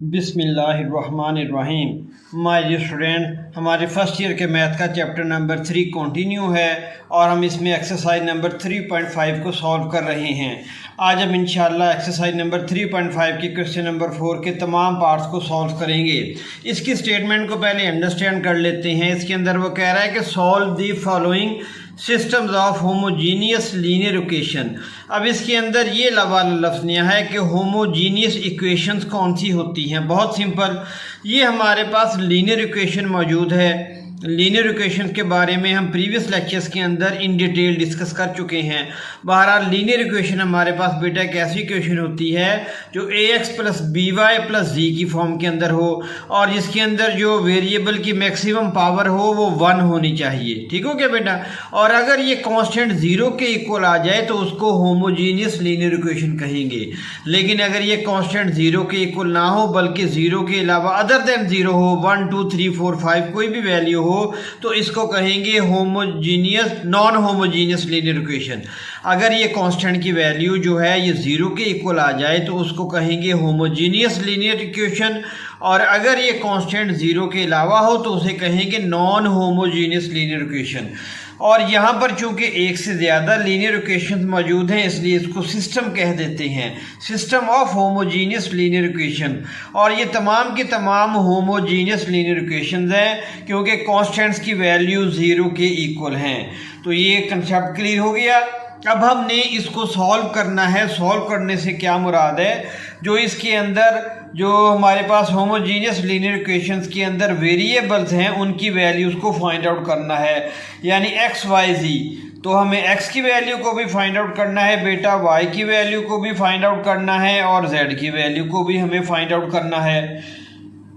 बिस्मिल्लाहिर्रहमानिर्रहीम। My dear student, हमारे first year के मैथ का चैप्टर नंबर 3 कंटिन्यू है और हम इसमें एक्सरसाइज नंबर 3.5 को सॉल्व कर रहे हैं। आज हम इंशाल्लाह एक्सरसाइज नंबर 3.5 की क्वेश्चन नंबर 4 के तमाम पार्ट्स को सॉल्व करेंगे। इसकी स्टेटमेंट को पहले अंडरस्टैंड कर लेते हैं। इसके अंदर वो कह रहा है कि solve the following systems of homogeneous linear equation. अब इसके अंदर ये लफ्ज़ नया है कि होमोजीनियस इक्वेशंस कौन सी होती हैं। बहुत सिंपल, ये हमारे पास लीनियर इक्वेशन मौजूद है। लीनियर इक्वेशन के बारे में हम प्रीवियस लेक्चर्स के अंदर इन डिटेल डिस्कस कर चुके हैं। बहरहाल लीनियर इक्वेशन हमारे पास बेटा एक ऐसी इक्वेशन होती है जो ax plus B Y plus G की फॉर्म के अंदर हो और जिसके अंदर जो वेरिएबल की मैक्सिमम पावर हो वो 1 होनी चाहिए। ठीक हो क्या बेटा? और अगर ये कांस्टेंट 0 के इक्वल आ जाए तो उसको होमोजीनियस लीनियर इक्वेशन कहेंगे। लेकिन अगर ये कांस्टेंट 0 के इक्वल ना हो बल्कि 0 के अलावा अदर देन 0 हो, 1 2 3 4 5 कोई भी वैल्यू हो तो इसको कहेंगे homogeneous non homogeneous linear equation. अगर ये कांस्टेंट की वैल्यू जो है ये 0 के इक्वल आ जाए तो उसको कहेंगे होमोजीनियस लीनियर इक्वेशन, और अगर ये कांस्टेंट 0 के अलावा हो तो उसे कहेंगे नॉन होमोजीनियस लीनियर इक्वेशन। और यहाँ पर चूंकि एक से ज़्यादा लीनियर इक्वेशन मौजूद हैं इसलिए इसको सिस्टम कह देते हैं, system of homogeneous linear equation. और ये तमाम के तमाम होमोजीनियस लीनियर इक्वेशंस हैं क्योंकि कांस्टेंट्स की वैल्यू 0 के इक्वल हैं। तो ये कंसेप्ट क्लियर हो गया। अब हमने इसको सॉल्व करना है। सॉल्व करने से क्या मुराद है, जो इसके अंदर जो हमारे पास होमोजीनियस लीनियर इक्वेशंस के अंदर वेरिएबल्स हैं उनकी वैल्यूज़ को फाइंड आउट करना है, यानी एक्स वाई जी। तो हमें x की वैल्यू को भी फाइंड आउट करना है बेटा, y की वैल्यू को भी फाइंड आउट करना है और z की वैल्यू को भी हमें फाइंड आउट करना है।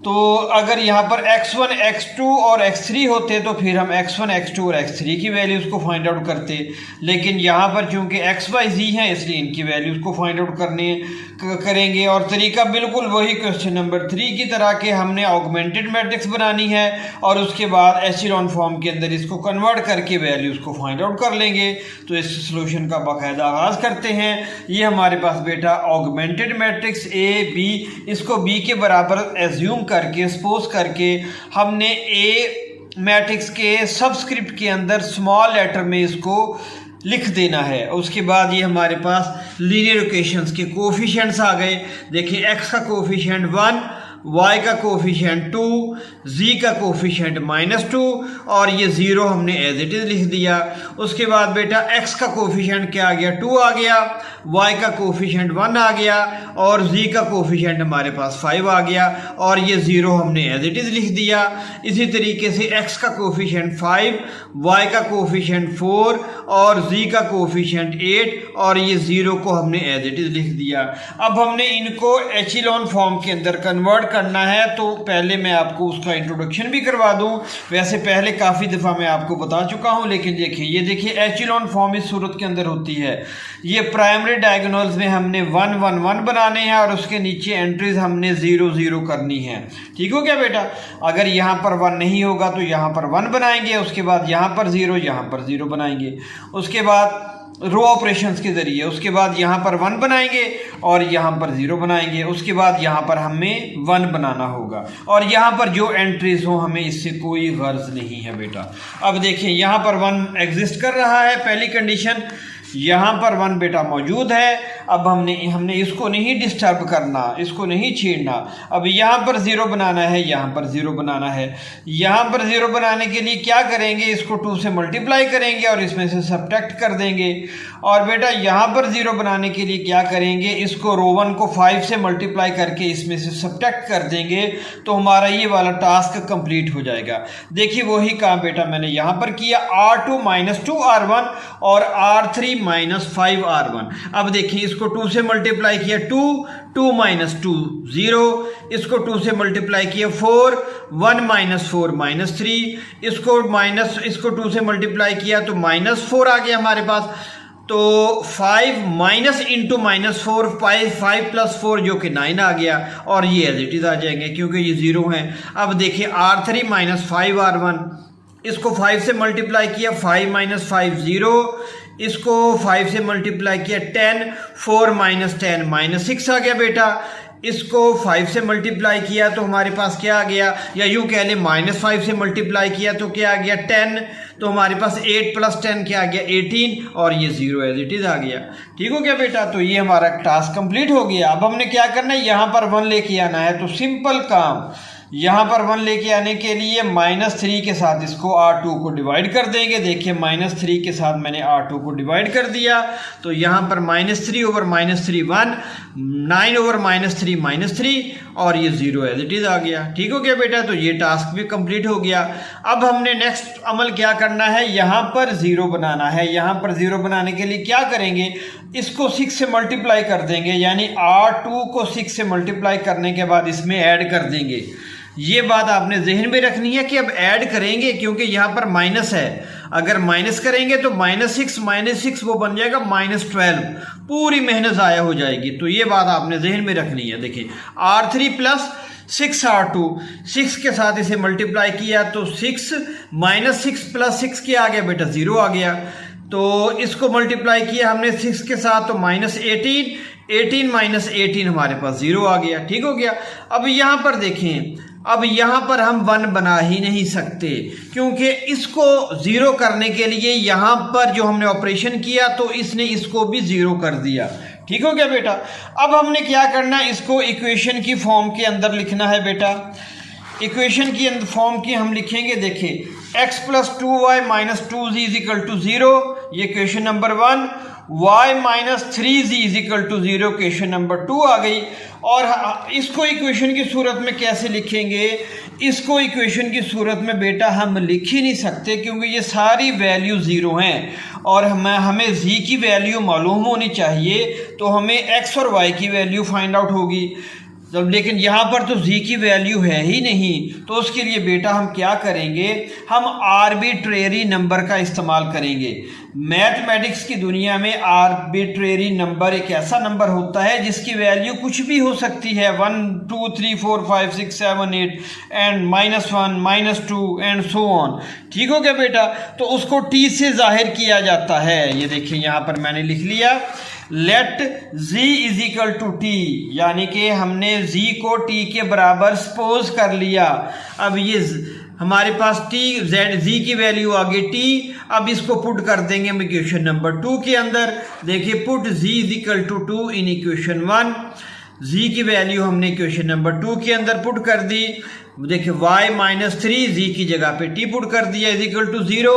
तो अगर यहाँ पर x1, x2 और x3 होते तो फिर हम x1, x2 और x3 की वैल्यूज़ को फाइंड आउट करते। लेकिन यहाँ पर चूंकि x, y, z हैं इसलिए इनकी वैल्यूज़ को फाइंड आउट करेंगे। और तरीका बिल्कुल वही क्वेश्चन नंबर 3 की तरह के हमने ऑगमेंटेड मैट्रिक्स बनानी है और उसके बाद एचेलॉन फॉर्म के अंदर इसको कन्वर्ट करके वैल्यूज़ को फाइंड आउट कर लेंगे। तो इस सोल्यूशन का बाकायदा आगाज़ करते हैं। ये हमारे पास बेटा ऑगमेंटेड मैट्रिक्स ए बी, इसको बी के बराबर एज्यूम करके सपोज करके हमने ए मैट्रिक्स के सबस्क्रिप्ट के अंदर स्मॉल लेटर में इसको लिख देना है। उसके बाद ये हमारे पास लीनियर इक्वेशंस के कोफिशिएंट्स आ गए। देखिए x का कोफिशिएंट 1, y का कोफिशिएंट 2, z का कोफिशिएंट -2 और ये 0 हमने एज इट इज लिख दिया। उसके बाद बेटा x का कोफिशिएंट क्या आ गया, 2 आ गया, y का कोफिशिएंट 1 आ गया और z का कोफिशिएंट हमारे पास 5 आ गया और ये 0 हमने एज इट इज लिख दिया। इसी तरीके से x का कोफिशिएंट 5, y का कोफिशिएंट 4 और z का कोफिशिएंट 8 और ये 0 को हमने एज इट इज लिख दिया। अब हमने इनको एचेलॉन फॉर्म के अंदर कन्वर्ट करना है। तो पहले मैं आपको उसका इंट्रोडक्शन भी करवा दूं। वैसे पहले काफ़ी दफ़ा मैं आपको बता चुका हूं, लेकिन देखिए ये देखिए एचेलॉन फॉर्म इस सूरत के अंदर होती है। ये प्राइमरी डायगोनल्स में हमने 1 1 1 बनाने हैं और उसके नीचे एंट्रीज हमने 0 0 करनी है। ठीक हो क्या बेटा? अगर यहाँ पर 1 नहीं होगा तो यहाँ पर 1 बनाएंगे, उसके बाद यहाँ पर 0, यहाँ पर 0 बनाएंगे, उसके बाद रो ऑपरेशंस के ज़रिए, उसके बाद यहाँ पर 1 बनाएंगे और यहाँ पर 0 बनाएंगे, उसके बाद यहाँ पर हमें 1 बनाना होगा और यहाँ पर जो एंट्रीज हो हमें इससे कोई गर्ज नहीं है बेटा। अब देखिए यहाँ पर 1 एग्जिस्ट कर रहा है, पहली कंडीशन। यहाँ पर 1 बेटा मौजूद है। अब हमने इसको नहीं डिस्टर्ब करना, इसको नहीं छेड़ना। अब यहाँ पर 0 बनाना है, यहाँ पर 0 बनाना है। यहाँ पर 0 बनाने के लिए क्या करेंगे, इसको 2 से मल्टीप्लाई करेंगे और इसमें से सब्ट्रैक्ट कर देंगे। और बेटा यहाँ पर 0 बनाने के लिए क्या करेंगे, इसको रो 1 को 5 से मल्टीप्लाई करके इसमें से सब्ट्रैक्ट कर देंगे तो हमारा ये वाला टास्क कंप्लीट हो जाएगा। देखिए वही काम बेटा मैंने यहाँ पर किया, R2 -2 R1 और R3 -5 R1। अब देखिए इसको 2 से मल्टीप्लाई किया 2 2 -2 0, इसको 2 से मल्टीप्लाई किया 4 1 -4 -3, इसको 2 से मल्टीप्लाई किया तो -4 आ गया हमारे पास। तो 5 माइनस इंटू -4 5 + 4 जो कि 9 आ गया और ये एज इट इज आ जाएंगे क्योंकि ये 0 हैं। अब देखिए R3 -5 R1, इसको 5 से मल्टीप्लाई किया 5 - 5 0, इसको 5 से मल्टीप्लाई किया 10, 4 - 10 -6 आ गया बेटा। इसको 5 से मल्टीप्लाई किया तो हमारे पास क्या आ गया, या यूँ कह लें -5 से मल्टीप्लाई किया तो क्या आ गया 10, तो हमारे पास 8 + 10 क्या आ गया 18, और ये 0 एज इट इज़ आ गया। ठीक हो गया बेटा, तो ये हमारा टास्क कंप्लीट हो गया। अब हमने क्या करना है, यहाँ पर 1 लेके आना है, तो सिंपल काम, यहाँ पर 1 लेके आने के लिए -3 के साथ इसको R2 को डिवाइड कर देंगे। देखिए -3 के साथ मैंने R2 को डिवाइड कर दिया, तो यहाँ पर -3 / -3 1, 9 / -3 और ये 0 एज इट इज़ आ गया। ठीक हो गया बेटा, तो ये टास्क भी कंप्लीट हो गया। अब हमने नेक्स्ट अमल क्या करना है, यहाँ पर 0 बनाना है। यहाँ पर 0 बनाने के लिए क्या करेंगे, इसको 6 से मल्टीप्लाई कर देंगे, यानी R2 को 6 से मल्टीप्लाई करने के बाद इसमें ऐड कर देंगे। ये बात आपने जहन में रखनी है कि अब ऐड करेंगे, क्योंकि यहाँ पर माइनस है, अगर माइनस करेंगे तो -6 वो बन जाएगा -12, पूरी मेहनत ज़ाया हो जाएगी। तो ये बात आपने जहन में रखनी है। देखिए R3 + 6R2, 6 के साथ इसे मल्टीप्लाई किया तो 6 -6 + 6 क्या आ गया बेटा 0 आ गया। तो इसको मल्टीप्लाई किया हमने 6 के साथ तो -18, 18 - 18 हमारे पास 0 आ गया। ठीक हो गया। अब यहाँ पर देखें, अब यहाँ पर हम 1 बना ही नहीं सकते, क्योंकि इसको 0 करने के लिए यहाँ पर जो हमने ऑपरेशन किया तो इसने इसको भी 0 कर दिया। ठीक हो गया बेटा। अब हमने क्या करना है, इसको इक्वेशन की फॉर्म के अंदर लिखना है बेटा। इक्वेशन की फॉर्म की हम लिखेंगे, देखिए x + 2y - 2z = 0, ये equation number 1, y - 3z = 0 equation number 2 आ गई। और इसको इक्वेशन की सूरत में कैसे लिखेंगे, इसको इक्वेशन की सूरत में बेटा हम लिख ही नहीं सकते, क्योंकि ये सारी वैल्यू 0 हैं और हमें z की वैल्यू मालूम होनी चाहिए, तो हमें x और y की वैल्यू फाइंड आउट होगी। जब लेकिन यहाँ पर तो z की वैल्यू है ही नहीं, तो उसके लिए बेटा हम क्या करेंगे, हम आर्बिट्रेरी नंबर का इस्तेमाल करेंगे। मैथमेटिक्स की दुनिया में आर्बिट्रेरी नंबर एक ऐसा नंबर होता है जिसकी वैल्यू कुछ भी हो सकती है, 1 2 3 4 5 6 7 8 एंड -1 -2 एंड सो ऑन। ठीक हो गया बेटा, तो उसको t से जाहिर किया जाता है। ये देखिए यहाँ पर मैंने लिख लिया, लेट z = t, यानी कि हमने z को t के बराबर सपोज कर लिया। अब ये हमारे पास z की वैल्यू आ गई t। अब इसको पुट कर देंगे हम इक्वेशन नंबर 2 के अंदर। देखिए पुट z = 2 इन इक्वेशन 1, z की वैल्यू हमने इक्वेशन नंबर 2 के अंदर पुट कर दी। देखिए y - 3 z की जगह पे t पुट कर दिया = 0।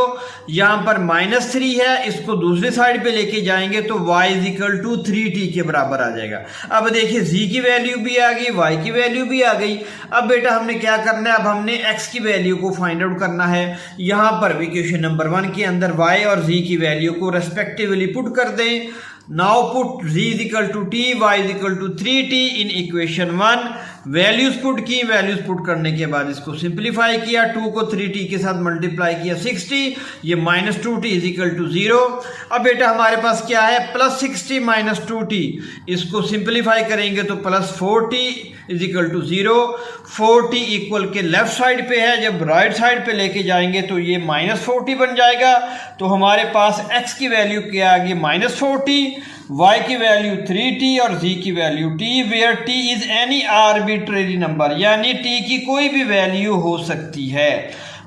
यहाँ पर -3 है, इसको दूसरी साइड पे लेके जाएंगे तो y = 3t के बराबर आ जाएगा। अब देखिए z की वैल्यू भी आ गई, y की वैल्यू भी आ गई। अब बेटा हमने क्या करना है, अब हमने x की वैल्यू को फाइंड आउट करना है। यहाँ पर इक्वेशन नंबर 1 के अंदर y और z की वैल्यू को रेस्पेक्टिवली पुट कर दें। Now put z = t, y = 3t इन इक्वेशन 1। वैल्यूज पुट की, वैल्यूज पुट करने के बाद इसको सिंप्लीफाई किया, 2 को 3t के साथ मल्टीप्लाई किया 60, ये -2t = 0। अब बेटा हमारे पास क्या है, +60 - 2t, इसको सिंप्लीफाई करेंगे तो +4t = 0। 4t इक्वल के लेफ्ट साइड पे है, जब राइट साइड पे लेके जाएंगे तो ये -40 बन जाएगा। तो हमारे पास x की वैल्यू क्या आ गई -40, y की वैल्यू 3t और z की value t, where t is any arbitrary number, यानी t की कोई भी वैल्यू हो सकती है।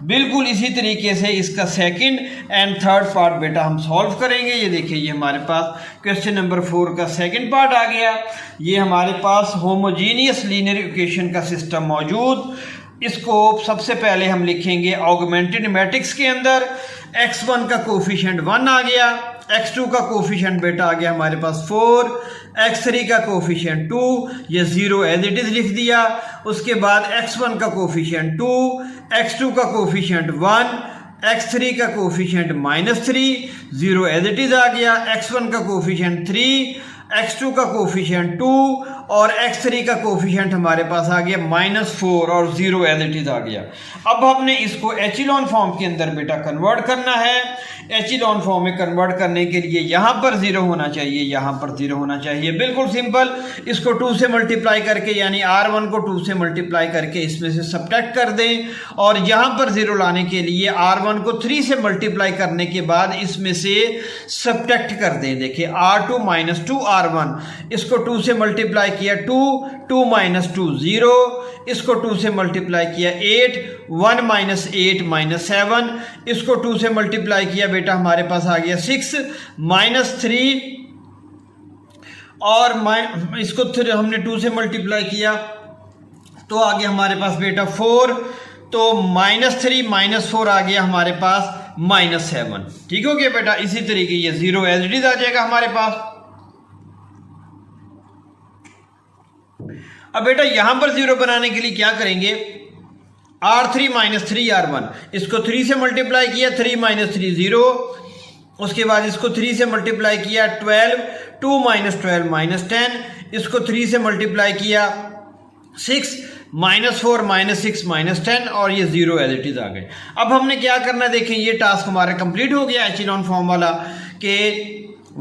बिल्कुल इसी तरीके से इसका सेकंड एंड थर्ड पार्ट बेटा हम सॉल्व करेंगे। ये देखिए, ये हमारे पास क्वेश्चन नंबर 4 का सेकंड पार्ट आ गया। ये हमारे पास होमोजीनियस लीनियर इक्वेशन का सिस्टम मौजूद। इसको सबसे पहले हम लिखेंगे ऑगमेंटेड मैट्रिक्स के अंदर। x1 का कोफिशिएंट 1 आ गया, x2 का कोफिशिएंट बेटा आ गया हमारे पास 4, x3 का कोफिशिएंट 2, ये 0 एज इट इज लिख दिया। उसके बाद x1 का कोफिशिएंट 2, x2 का कोफिशिएंट 1, x3 का कोफिशिएंट -3, 0 एज इट इज आ गया। x1 का कोफिशिएंट 3, x2 का कोफिशिएंट 2 और x3 का कोफिशिएंट हमारे पास आ गया -4 और 0 एज इट इज आ गया। अब हमने इसको एचिलॉन फॉर्म के अंदर बेटा कन्वर्ट करना है। एचिलॉन फॉर्म में कन्वर्ट करने के लिए यहाँ पर 0 होना चाहिए, यहाँ पर 0 होना चाहिए, बिल्कुल सिंपल। इसको 2 से मल्टीप्लाई करके, यानी R1 को 2 से मल्टीप्लाई करके इसमें से सब्ट्रैक्ट कर दें, और यहाँ पर 0 लाने के लिए R1 को 3 से मल्टीप्लाई करने के बाद इसमें से सब्ट्रैक्ट कर दें। देखिए R2 - 2 R1, इसको 2 से मल्टीप्लाई किया 2, 2 माइनस 2 0, इसको 2 से मल्टीप्लाई किया 8, 1 माइनस 8 माइनस 7, इसको 2 से मल्टीप्लाई किया बेटा हमारे पास आ गया 6 माइनस 3, और इसको हमने 2 से मल्टीप्लाई किया तो आ गया हमारे पास बेटा 4, तो -3 माइनस 4 आ गया हमारे पास -7। ठीक हो गया बेटा। इसी तरीके ये 0 एज इट इज आ जाएगा हमारे पास। अब बेटा यहां पर 0 बनाने के लिए क्या करेंगे, R3 माइनस 3 R1, इसको 3 से मल्टीप्लाई किया 3 माइनस 3 0, उसके बाद इसको 3 से मल्टीप्लाई किया 12, 2 माइनस 12 माइनस 10, इसको 3 से मल्टीप्लाई किया 6, -4 -6 -10, और ये 0 एज इट इज आ गए। अब हमने क्या करना है, देखें ये टास्क हमारा कंप्लीट हो गया एचेलॉन फॉर्म वाला, कि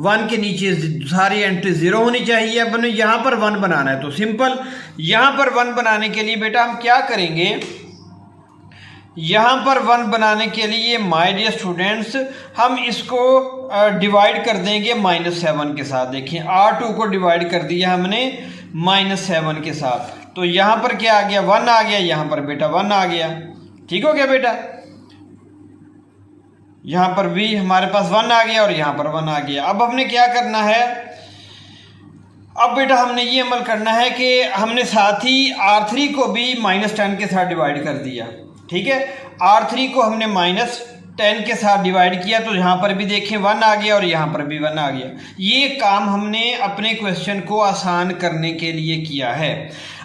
1 के नीचे सारी एंट्री 0 होनी चाहिए। अब हमें यहाँ पर 1 बनाना है, तो सिंपल यहाँ पर 1 बनाने के लिए बेटा हम क्या करेंगे, यहाँ पर 1 बनाने के लिए माय डियर स्टूडेंट्स हम इसको डिवाइड कर देंगे -7 के साथ। देखिए R2 को डिवाइड कर दिया हमने -7 के साथ, तो यहाँ पर क्या आ गया 1 आ गया, यहाँ पर बेटा 1 आ गया। ठीक हो गया बेटा, यहाँ पर भी हमारे पास 1 आ गया और यहाँ पर 1 आ गया। अब हमने क्या करना है, अब बेटा हमने ये अमल करना है कि हमने साथ ही R3 को भी -10 के साथ डिवाइड कर दिया। ठीक है, R3 को हमने -10 के साथ डिवाइड किया, तो यहाँ पर भी देखें 1 आ गया और यहाँ पर भी 1 आ गया। ये काम हमने अपने क्वेश्चन को आसान करने के लिए किया है।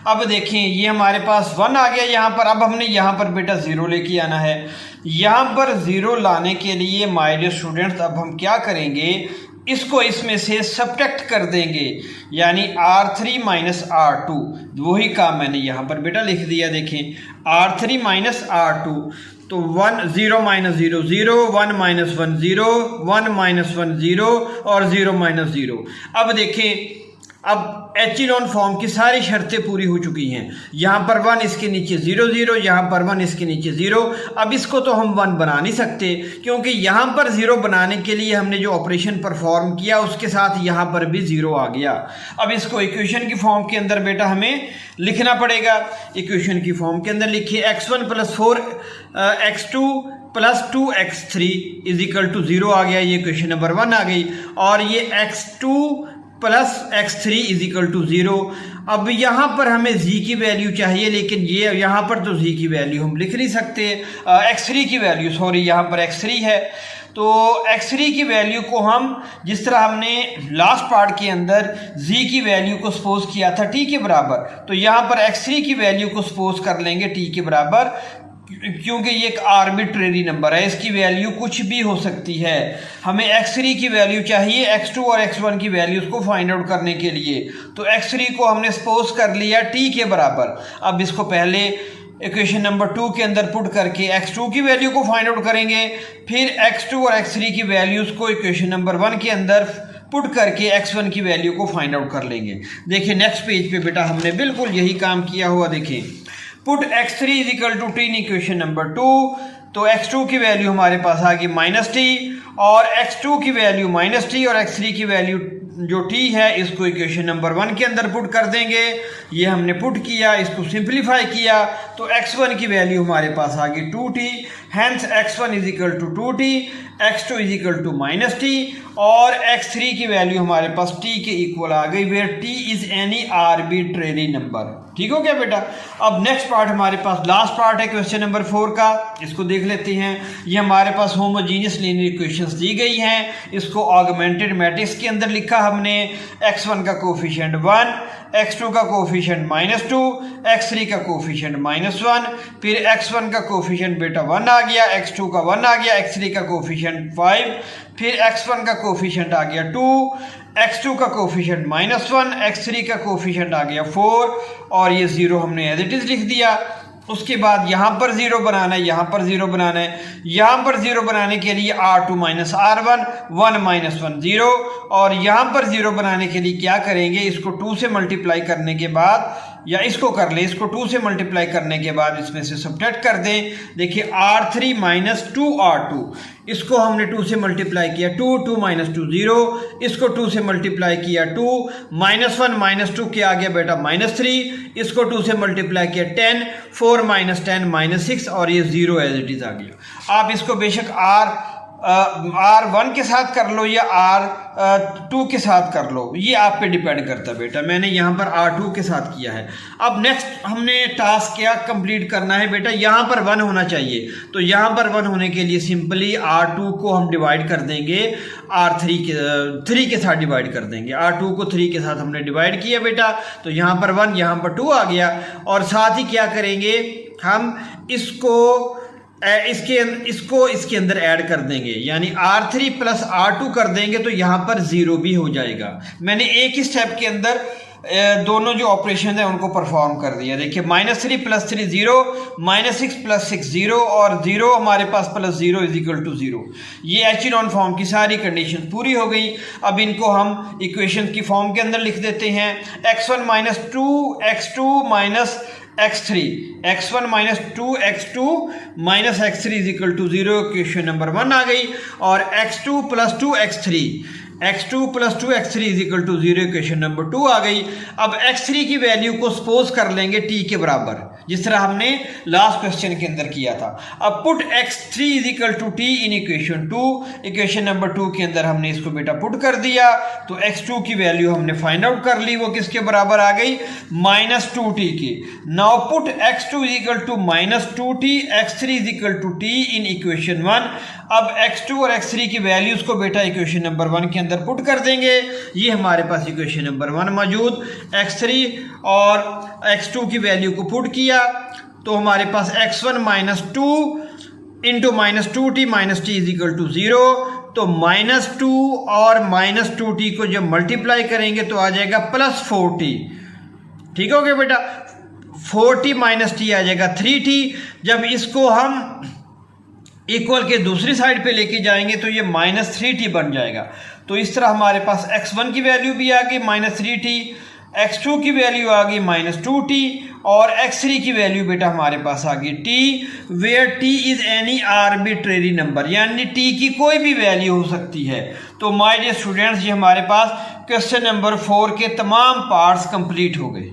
अब देखें ये हमारे पास 1 आ गया यहाँ पर, अब हमने यहाँ पर बेटा 0 लेके आना है। यहाँ पर 0 लाने के लिए माय डियर स्टूडेंट्स अब हम क्या करेंगे, इसको इसमें से सब्ट्रैक्ट कर देंगे, यानी R3 माइनस R2, वही काम मैंने यहाँ पर बेटा लिख दिया। देखें R3 माइनस R2, तो 1 0 माइनस 0 0, 1 माइनस 1 0, 1 माइनस 1 0 और 0 माइनस 0। अब देखें अब एचेलॉन फॉर्म की सारी शर्तें पूरी हो चुकी हैं। यहाँ पर 1 इसके नीचे 0 0, यहाँ पर 1 इसके नीचे 0। अब इसको तो हम 1 बना नहीं सकते, क्योंकि यहाँ पर 0 बनाने के लिए हमने जो ऑपरेशन परफॉर्म किया उसके साथ यहाँ पर भी 0 आ गया। अब इसको इक्वेशन की फॉर्म के अंदर बेटा हमें लिखना पड़ेगा। इक्वेशन की फॉर्म के अंदर लिखिए x1 + 4x2 + 2x3 = 0 आ गया, ये इक्वेशन नंबर 1 आ गई। और ये x2 + x3 = 0। अब यहाँ पर हमें z की वैल्यू चाहिए, लेकिन ये यहाँ पर तो z की वैल्यू हम लिख नहीं सकते, x3 की वैल्यू, सॉरी यहाँ पर x3 है, तो x3 की वैल्यू को हम जिस तरह हमने लास्ट पार्ट के अंदर z की वैल्यू को सपोज किया था t के बराबर, तो यहाँ पर x3 की वैल्यू को सपोज कर लेंगे t के बराबर, क्योंकि ये एक आर्बिट्रेरी नंबर है, इसकी वैल्यू कुछ भी हो सकती है। हमें x3 की वैल्यू चाहिए x2 और x1 की वैल्यूज़ को फाइंड आउट करने के लिए, तो x3 को हमने सपोज कर लिया t के बराबर। अब इसको पहले इक्वेशन नंबर 2 के अंदर पुट करके x2 की वैल्यू को फाइंड आउट करेंगे, फिर x2 और x3 की वैल्यूज़ को इक्वेशन नंबर 1 के अंदर पुट करके x1 की वैल्यू को फाइंड आउट कर लेंगे। देखिए नेक्स्ट पेज पे बेटा हमने बिल्कुल यही काम किया हुआ। देखिए put x3 = t in equation number 2, तो x2 की वैल्यू हमारे पास आ गई -t, और x2 की वैल्यू -t और x3 की वैल्यू जो t है इसको इक्वेशन नंबर 1 के अंदर पुट कर देंगे। ये हमने पुट किया, इसको सिंप्लीफाई किया, तो x1 की वैल्यू हमारे पास आ गई 2t, hence x1 = 2t, x2 = -t, और x3 की वैल्यू हमारे पास t के इक्वल आ गई, where t is any arbitrary number. ठीक हो गया बेटा। अब नेक्स्ट पार्ट हमारे पास लास्ट पार्ट है क्वेश्चन नंबर 4 का, इसको देख लेते हैं। ये हमारे पास होमोजीनियस लीनियर इक्वेशंस दी गई हैं, इसको ऑगमेंटेड मैट्रिक्स के अंदर लिखा हमने, x1 का कोफिशिएंट 1, x2 का कोफिशिएंट -2, x3 का कोफिशिएंट -1, फिर x1 का कोफिशिएंट बेटा 1 आ गया, x2 का 1 आ गया, x3 का कोफिशिएंट 5, फिर x1 का कोफिशिएंट आ गया 2, x2 का कोफिशिएंट -1, x3 का कोफिशिएंट आ गया 4, और ये 0 हमने एज इट इज लिख दिया। उसके बाद यहाँ पर 0 बनाना है, यहाँ पर 0 बनाना है। यहाँ पर 0 बनाने के लिए R2 माइनस R1, 1 माइनस 1 0, और यहाँ पर 0 बनाने के लिए क्या करेंगे, इसको 2 से मल्टीप्लाई करने के बाद या इसको कर ले, इसको 2 से मल्टीप्लाई करने के बाद इसमें से सब्ट्रैक्ट कर दें। देखिए R3 माइनस 2R2, इसको हमने 2 से मल्टीप्लाई किया 2, 2 माइनस 2 0, इसको 2 से मल्टीप्लाई किया 2, -1 माइनस 2 क्या आ गया बेटा -3, इसको 2 से मल्टीप्लाई किया 10, 4 माइनस 10 -6 और ये 0 एज इट इज़ आ गया। आप इसको बेशक R1 के साथ कर लो या R2 के साथ कर लो, ये आप पे डिपेंड करता है बेटा। मैंने यहाँ पर R2 के साथ किया है। अब नेक्स्ट हमने टास्क क्या कंप्लीट करना है बेटा, यहाँ पर 1 होना चाहिए, तो यहाँ पर 1 होने के लिए सिंपली R2 को हम डिवाइड कर देंगे R3 के 3 के साथ डिवाइड कर देंगे। R2 को 3 के साथ हमने डिवाइड किया बेटा, तो यहाँ पर 1 यहाँ पर 2 आ गया। और साथ ही क्या करेंगे, हम इसको इसके अंदर ऐड कर देंगे, यानी R3 प्लस R2 कर देंगे तो यहाँ पर 0 भी हो जाएगा। मैंने एक ही स्टेप के अंदर दोनों जो ऑपरेशन है उनको परफॉर्म कर दिया। देखिए -3 प्लस 3 0, -6 प्लस 6 0 और 0 हमारे पास प्लस 0 इज इक्वल टू 0। ये एचेलॉन फॉर्म की सारी कंडीशन पूरी हो गई। अब इनको हम इक्वेशन की फॉर्म के अंदर लिख देते हैं। x1 minus 2 x2 minus x3, x1 minus 2 x2 minus x3 is equal to 0, equation number 1 आ गई। और x2 plus 2 x3, x2 plus 2 x3 is equal to 0, equation number 2 आ गई। अब x3 की वैल्यू को सपोज कर लेंगे t के बराबर, जिस तरह हमने लास्ट क्वेश्चन के अंदर किया था। अब put x3 is equal to t in equation 2, equation number 2 के अंदर हमने इसको बेटा पुट कर दिया, तो x2 की वैल्यू हमने फाइंड आउट कर ली, वो किसके बराबर आ गई, -2t की। Now put x2 is equal to -2t, x3 is equal to t in equation 1। अब x2 और x3 की वैल्यूज को बेटा इक्वेशन नंबर 1 के अंदर पुट कर देंगे। ये हमारे पास इक्वेशन नंबर 1 मौजूद, x3 और x2 की वैल्यू को पुट किया तो हमारे पास x1 minus 2 into -2t minus t is equal to 0, तो -2 और -2t को जब मल्टीप्लाई करेंगे तो आ जाएगा +4t। ठीक हो गया बेटा, 4t माइनस t आ जाएगा 3t। जब इसको हम इक्वल के दूसरी साइड पे लेके जाएंगे तो ये -3t बन जाएगा। तो इस तरह हमारे पास x1 की वैल्यू भी आ गई -3t, x2 की वैल्यू आ गई -2t और x3 की वैल्यू बेटा हमारे पास आ गई t, where t is any arbitrary number, यानी t की कोई भी वैल्यू हो सकती है। तो माय डियर स्टूडेंट्स, ये हमारे पास क्वेश्चन नंबर 4 के तमाम पार्ट्स कंप्लीट हो गए।